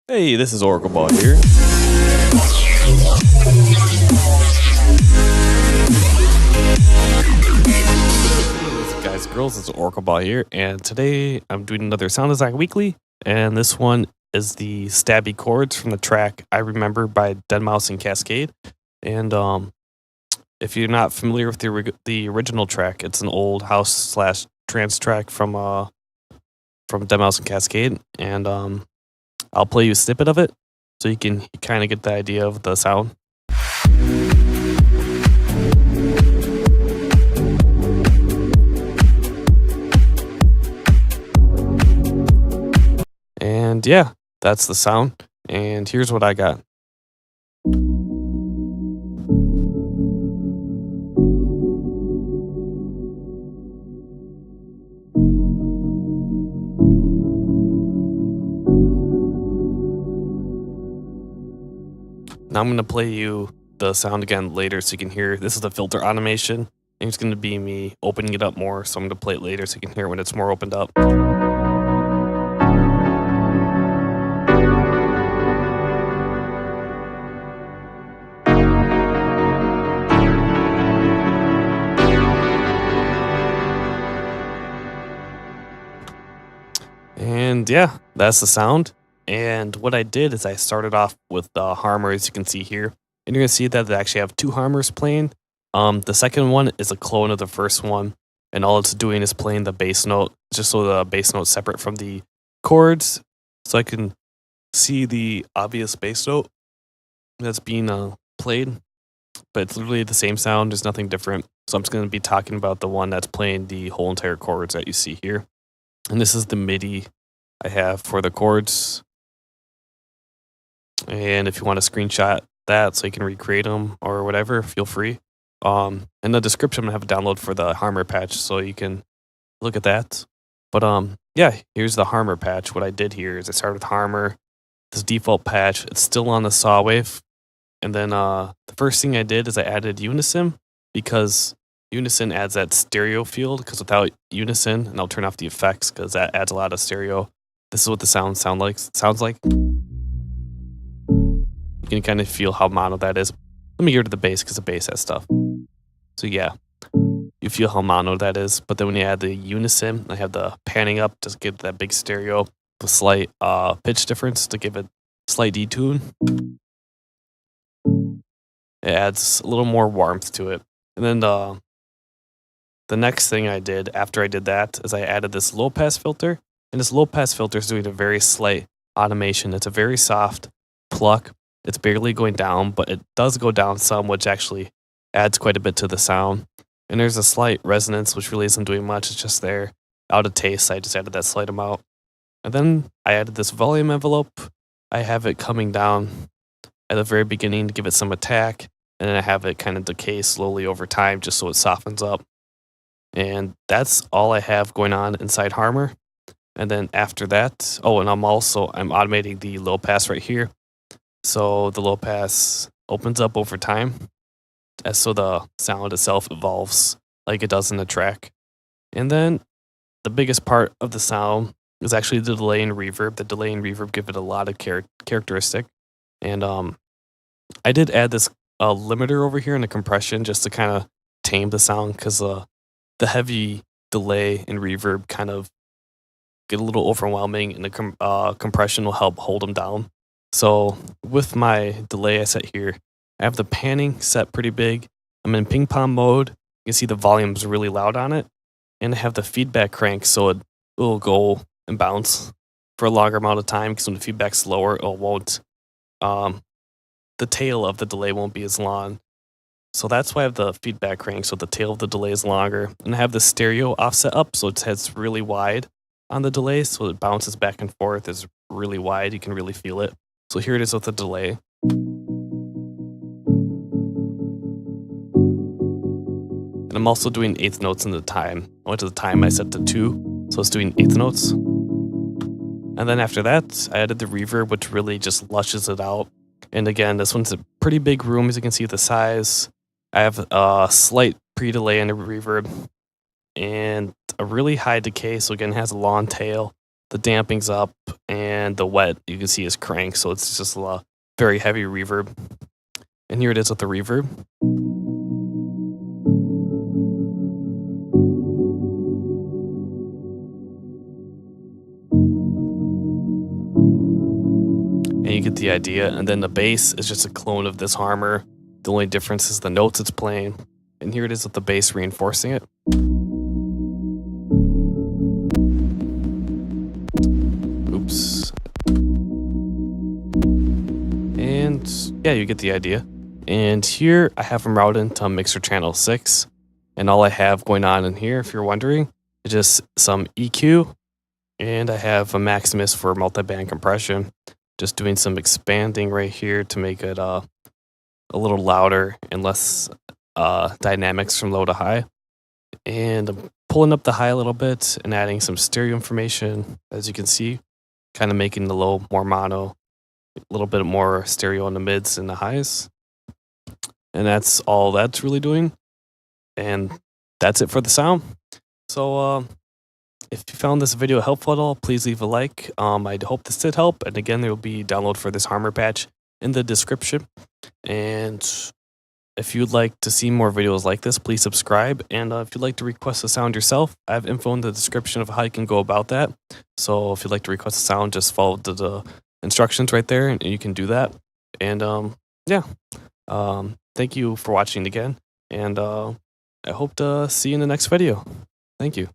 Hey, this is Oracle Ball here. Guys, girls, it's Oracle Ball here, and today I'm doing another Sound Design Weekly, and this one is the stabby chords from the track I Remember by Deadmau5 Kaskade. And if you're not familiar with the original track, it's an old house slash trance track from Deadmau5 Kaskade, and I'll play you a snippet of it so you can kind of get the idea of the sound. And yeah, that's the sound. And here's what I got. Now I'm going to play you the sound again later so you can hear. This is the filter automation, and it's going to be me opening it up more, so I'm going to play it later so you can hear it when it's more opened up. And yeah, that's the sound. And what I did is I started off with the harmor, as you can see here. And you're going to see that they actually have two harmors playing. The second one is a clone of the first one. And all it's doing is playing the bass note, just so the bass note's separate from the chords. So I can see the obvious bass note that's being played. But it's literally the same sound, there's nothing different. So I'm just going to be talking about the one that's playing the whole entire chords that you see here. And this is the MIDI I have for the chords. And if you want to screenshot that so you can recreate them or whatever, feel free. In the description, I have a download for the harmor patch so you can look at that. But yeah, here's the harmor patch. What I did here is I started with harmor, this default patch. It's still on the saw wave. And then the first thing I did is I added unison, because unison adds that stereo field, because without unison, and I'll turn off the effects because that adds a lot of stereo. This is what the sounds like. You can kind of feel how mono that is. Let me go to the bass because the bass has stuff. So yeah, you feel how mono that is. But then when you add the unison, I have the panning up to give that big stereo, the slight pitch difference to give it slight detune. It adds a little more warmth to it. And then the next thing I did after I did that is I added this low pass filter. And this low pass filter is doing a very slight automation. It's a very soft pluck. It's barely going down, but it does go down some, which actually adds quite a bit to the sound. And there's a slight resonance, which really isn't doing much. It's just there. Out of taste, I just added that slight amount. And then I added this volume envelope. I have it coming down at the very beginning to give it some attack. And then I have it kind of decay slowly over time just so it softens up. And that's all I have going on inside harmor. And then after that, and I'm automating the low pass right here. So the low pass opens up over time, so the sound itself evolves like it does in the track. And then the biggest part of the sound is actually the delay and reverb. The delay and reverb give it a lot of characteristic. And I did add this limiter over here in the compression just to kind of tame the sound, because the heavy delay and reverb kind of get a little overwhelming, and the compression will help hold them down. So with my delay I set here, I have the panning set pretty big. I'm in ping pong mode. You can see the volume's really loud on it. And I have the feedback crank, so it will go and bounce for a longer amount of time, because when the feedback's lower, it won't. The tail of the delay won't be as long. So that's why I have the feedback crank, so the tail of the delay is longer. And I have the stereo offset up, so it's really wide on the delay, so it bounces back and forth. It's really wide. You can really feel it. So here it is with the delay. And I'm also doing eighth notes in the time. I went to the time I set to 2, so it's doing eighth notes. And then after that, I added the reverb, which really just lushes it out. And again, this one's a pretty big room, as you can see the size. I have a slight pre-delay in the reverb and a really high decay, so again, it has a long tail. the damping's up, and the wet you can see is cranked, so it's just a very heavy reverb. And here it is with the reverb. And you get the idea. And then the bass is just a clone of this harmor. The only difference is the notes it's playing. And here it is with the bass reinforcing it. Oops. And yeah, you get the idea. And here I have them routed into mixer channel 6. And all I have going on in here, if you're wondering, is just some EQ. And I have a Maximus for multi-band compression. Just doing some expanding right here to make it a little louder and less dynamics from low to high. And I'm pulling up the high a little bit and adding some stereo information, as you can see, kind of making the low more mono, a little bit more stereo on the mids and the highs. And that's all that's really doing. And that's it for the sound. So if you found this video helpful at all, please leave a like. I hope this did help. And again, there will be a download for this harmor patch in the description. And if you'd like to see more videos like this, please subscribe. And if you'd like to request a sound yourself, I have info in the description of how you can go about that. So if you'd like to request a sound, just follow the instructions right there and you can do that. And yeah, thank you for watching again. And I hope to see you in the next video. Thank you.